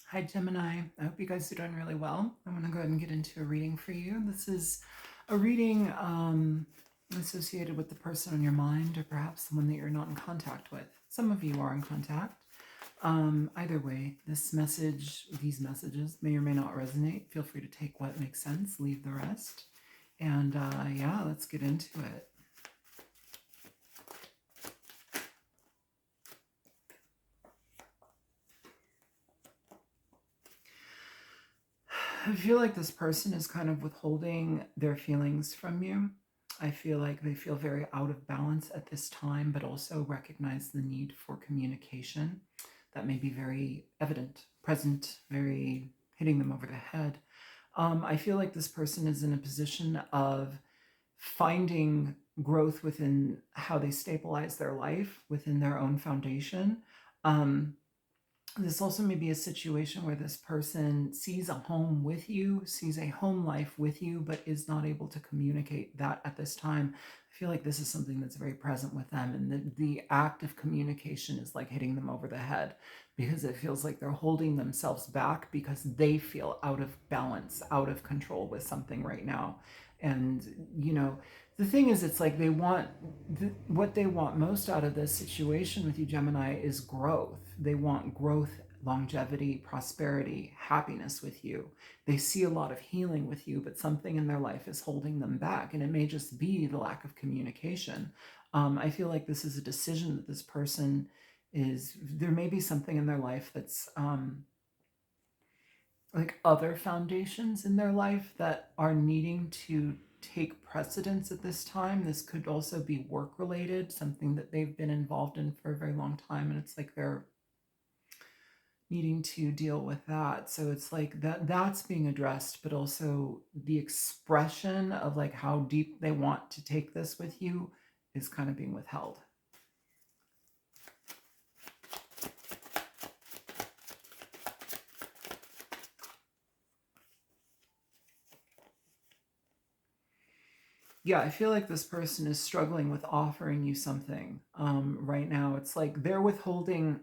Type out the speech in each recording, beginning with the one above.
Hi, Gemini. I hope you guys are doing really well. I'm going to go ahead and get into a reading for you. This is a reading associated with the person on your mind, or perhaps someone that you're not in contact with. Some of you are in contact. Either way, these messages may or may not resonate. Feel free to take what makes sense, leave the rest. And yeah, let's get into it. I feel like this person is kind of withholding their feelings from you. I feel like they feel very out of balance at this time, but also recognize the need for communication. That may be very evident, present, very hitting them over the head. I feel like this person is in a position of finding growth within how they stabilize their life, within their own foundation. This also may be a situation where this person sees a home with you, sees a home life with you, but is not able to communicate that at this time. I feel like this is something that's very present with them, and the act of communication is like hitting them over the head, because it feels like they're holding themselves back because they feel out of balance, out of control with something right now. And, the thing is, it's like what they want most out of this situation with you, Gemini, is growth. They want growth, longevity, prosperity, happiness with you. They see a lot of healing with you, but something in their life is holding them back, and it may just be the lack of communication. I feel like this is a decision that this person there may be something in their life that's like other foundations in their life that are needing to take precedence at this time. This could also be work related, something that they've been involved in for a very long time, and it's like they're needing to deal with that. So it's like that's being addressed, but also the expression of like how deep they want to take this with you is kind of being withheld. Yeah, I feel like this person is struggling with offering you something right now. It's like they're withholding,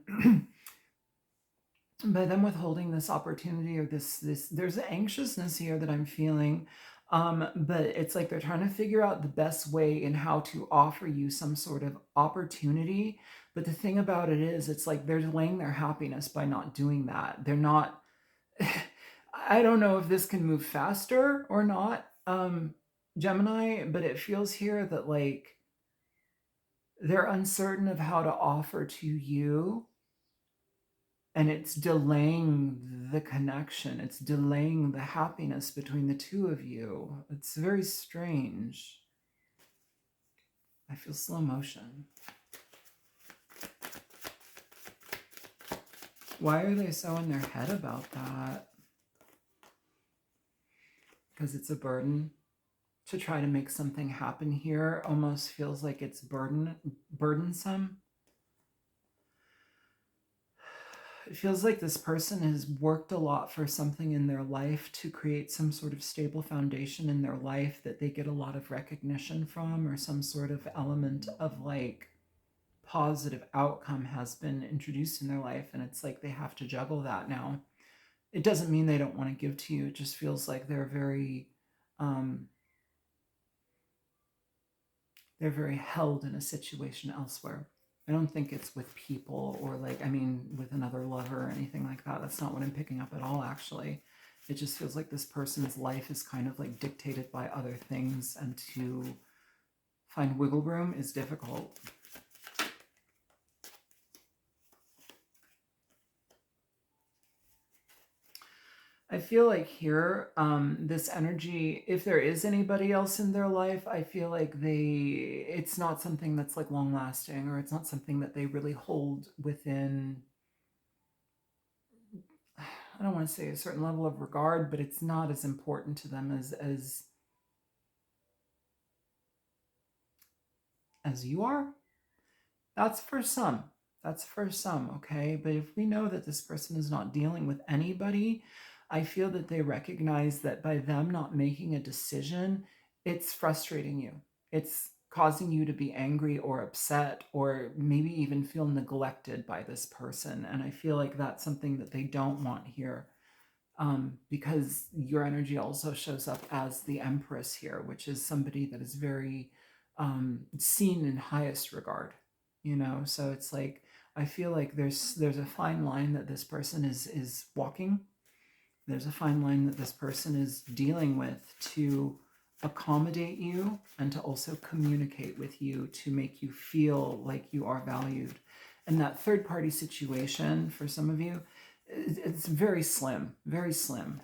by them withholding this opportunity, or this there's an anxiousness here that I'm feeling. But it's like they're trying to figure out the best way in how to offer you some sort of opportunity. But the thing about it is, it's like they're delaying their happiness by not doing that. They're not. I don't know if this can move faster or not, Gemini, but it feels here that like they're uncertain of how to offer to you, and it's delaying the connection. It's delaying the happiness between the two of you. It's very strange. I feel slow motion. Why are they so in their head about that? Because it's a burden. To try to make something happen here almost feels like it's burdensome. It feels like this person has worked a lot for something in their life to create some sort of stable foundation in their life that they get a lot of recognition from, or some sort of element of like positive outcome has been introduced in their life, and it's like they have to juggle that now. It doesn't mean they don't want to give to you. It just feels like they're very held in a situation elsewhere. I don't think it's with people, or like, I mean, with another lover or anything like that. That's not what I'm picking up at all, actually. It just feels like this person's life is kind of like dictated by other things, and to find wiggle room is difficult. I feel like here, this energy, if there is anybody else in their life, I feel like it's not something that's like long lasting, or it's not something that they really hold within, I don't want to say a certain level of regard, but it's not as important to them as you are. That's for some. That's for some, okay? But if we know that this person is not dealing with anybody, I feel that they recognize that by them not making a decision, it's frustrating you. It's causing you to be angry or upset or maybe even feel neglected by this person. And I feel like that's something that they don't want here, because your energy also shows up as the Empress here, which is somebody that is very seen in highest regard, you know? So it's like, I feel like there's a fine line that this person is walking. There's a fine line that this person is dealing with to accommodate you and to also communicate with you to make you feel like you are valued. And that third party situation for some of you, it's very slim, very slim.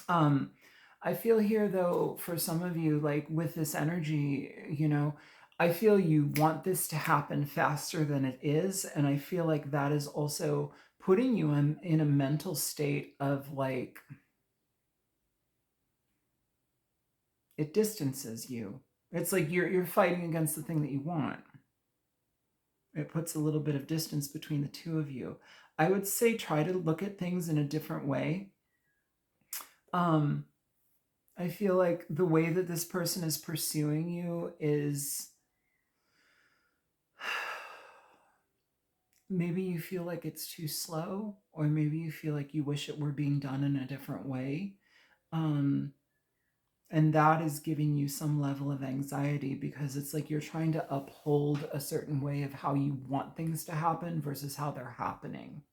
I feel here though, for some of you, like with this energy, you know, I feel you want this to happen faster than it is. And I feel like that is also putting you in a mental state of like, it distances you. It's like you're fighting against the thing that you want. It puts a little bit of distance between the two of you. I would say try to look at things in a different way. I feel like the way that this person is pursuing you is maybe you feel like it's too slow, or maybe you feel like you wish it were being done in a different way. And that is giving you some level of anxiety because it's like you're trying to uphold a certain way of how you want things to happen versus how they're happening.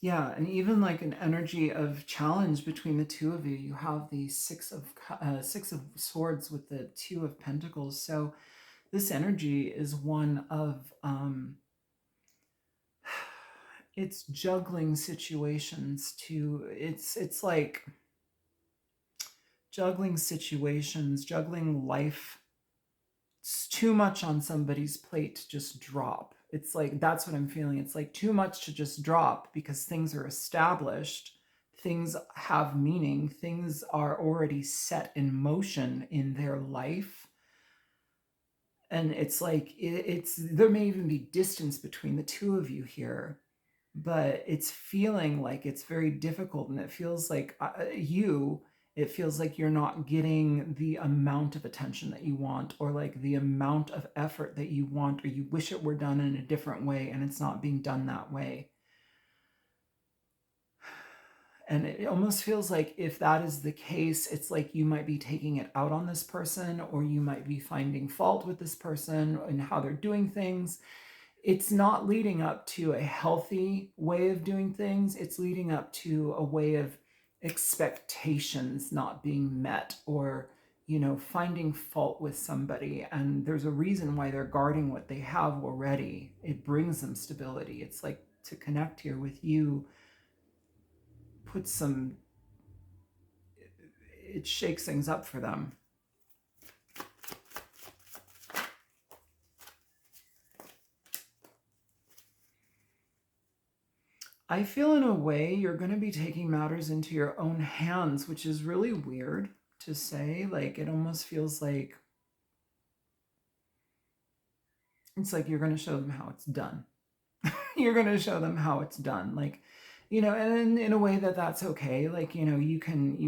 Yeah, and even like an energy of challenge between the two of you. You have the Six of Swords with the Two of Pentacles. So this energy is one of it's juggling situations to it's like juggling situations, juggling life. It's too much on somebody's plate to just drop. It's like, that's what I'm feeling. It's like too much to just drop because things are established, things have meaning, things are already set in motion in their life. And it's like, there may even be distance between the two of you here, but it's feeling like it's very difficult. And it feels like it feels like you're not getting the amount of attention that you want, or like the amount of effort that you want, or you wish it were done in a different way and it's not being done that way. And it almost feels like if that is the case, it's like you might be taking it out on this person, or you might be finding fault with this person and how they're doing things. It's not leading up to a healthy way of doing things. It's leading up to a way of expectations not being met, or, you know, finding fault with somebody. And there's a reason why they're guarding what they have already. It brings them stability. It's like to connect here with you, it shakes things up for them. I feel in a way you're going to be taking matters into your own hands, which is really weird to say. Like, it almost feels like it's like you're going to show them how it's done. You're going to show them how it's done. Like, you know, and in a way that's okay. Like, you know, you can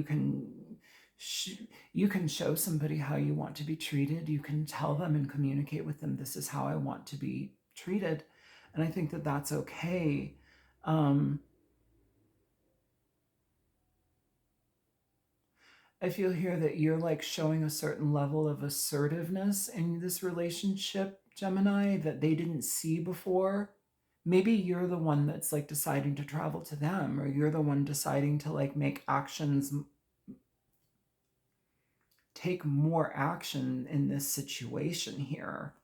show somebody how you want to be treated. You can tell them and communicate with them, this is how I want to be treated. And I think that that's okay. I feel here that you're like showing a certain level of assertiveness in this relationship, Gemini, that they didn't see before. Maybe you're the one that's like deciding to travel to them, or you're the one deciding to like make actions, take more action in this situation here.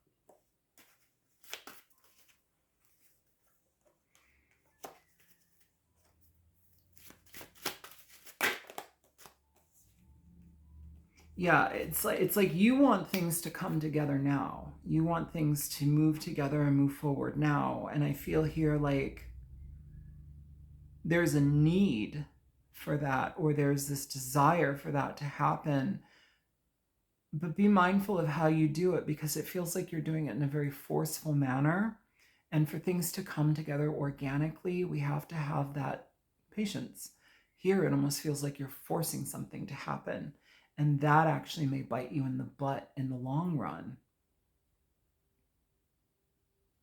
Yeah, it's like you want things to come together now. You want things to move together and move forward now. And I feel here like there's a need for that, or there's this desire for that to happen. But be mindful of how you do it, because it feels like you're doing it in a very forceful manner. And for things to come together organically, we have to have that patience. Here, it almost feels like you're forcing something to happen. And that actually may bite you in the butt in the long run.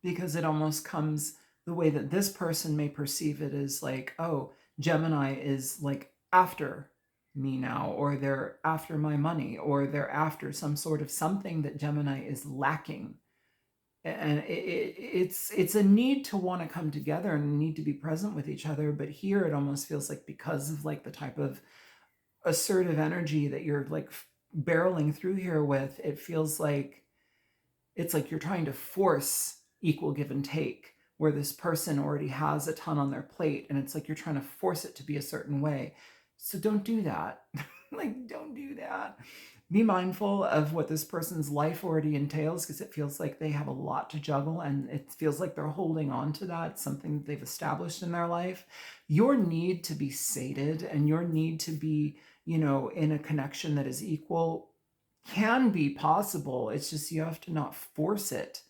Because it almost comes the way that this person may perceive it is like, oh, Gemini is like after me now, or they're after my money, or they're after some sort of something that Gemini is lacking. And it's a need to want to come together and need to be present with each other. But here it almost feels like, because of like the type of assertive energy that you're like barreling through here with, it feels like it's like you're trying to force equal give and take, where this person already has a ton on their plate, and it's like you're trying to force it to be a certain way. So don't do that. Like, don't do that. Be mindful of what this person's life already entails, because it feels like they have a lot to juggle, and it feels like they're holding on to that, something that they've established in their life. Your need to be sated and your need to be, in a connection that is equal can be possible. It's just you have to not force it,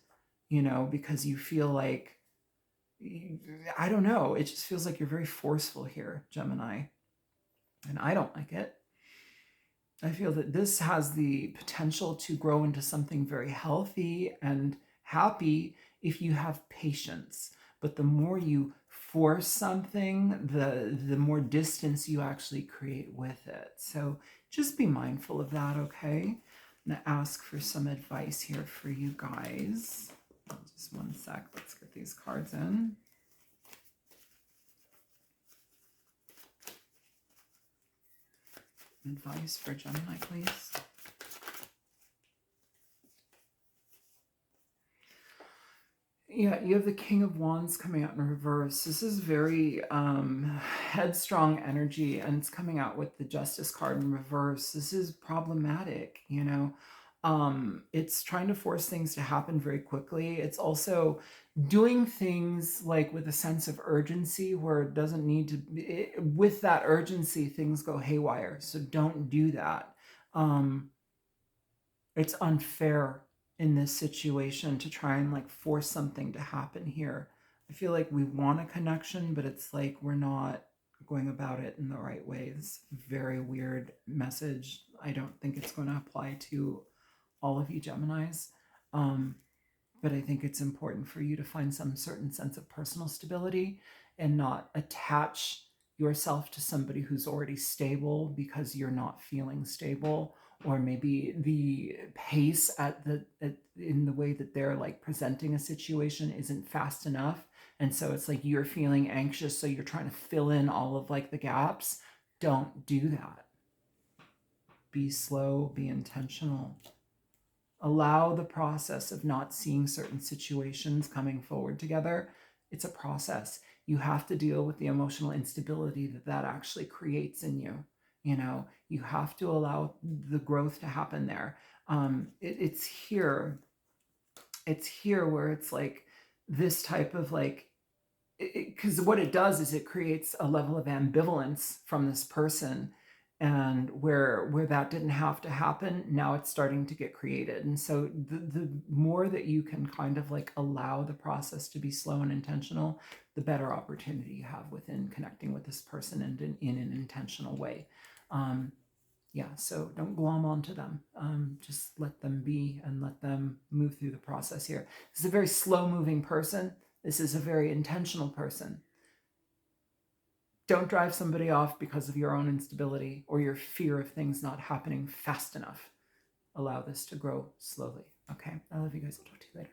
because you feel like, I don't know, it just feels like you're very forceful here, Gemini. And I don't like it. I feel that this has the potential to grow into something very healthy and happy if you have patience. But the more you force something, the more distance you actually create with it. So just be mindful of that, okay? I'm going to ask for some advice here for you guys. Just one sec. Let's get these cards in. Advice for Gemini, please. Yeah, you have the King of Wands coming out in reverse. This is very headstrong energy, and it's coming out with the Justice card in reverse. This is problematic, It's trying to force things to happen very quickly. It's also doing things like with a sense of urgency, where it doesn't need to be, with that urgency, things go haywire. So don't do that. It's unfair in this situation to try and like force something to happen here. I feel like we want a connection, but it's like we're not going about it in the right way. It's a very weird message. I don't think it's going to apply to all of you Geminis. But I think it's important for you to find some certain sense of personal stability and not attach yourself to somebody who's already stable because you're not feeling stable, or maybe the pace in the way that they're like presenting a situation isn't fast enough. And so it's like you're feeling anxious, so you're trying to fill in all of like the gaps. Don't do that. Be slow, be intentional. Allow the process of not seeing certain situations coming forward together. It's a process. You have to deal with the emotional instability that actually creates in you. You have to allow the growth to happen there. It's here where it's like this type of like, because what it does is it creates a level of ambivalence from this person, and where that didn't have to happen, now it's starting to get created. And so the more that you can kind of like allow the process to be slow and intentional, the better opportunity you have within connecting with this person and in an intentional way. Yeah, so don't glom onto them. Just let them be and let them move through the process here. This is a very slow moving person. This is a very intentional person. Don't drive somebody off because of your own instability or your fear of things not happening fast enough. Allow this to grow slowly. Okay, I love you guys. I'll talk to you later.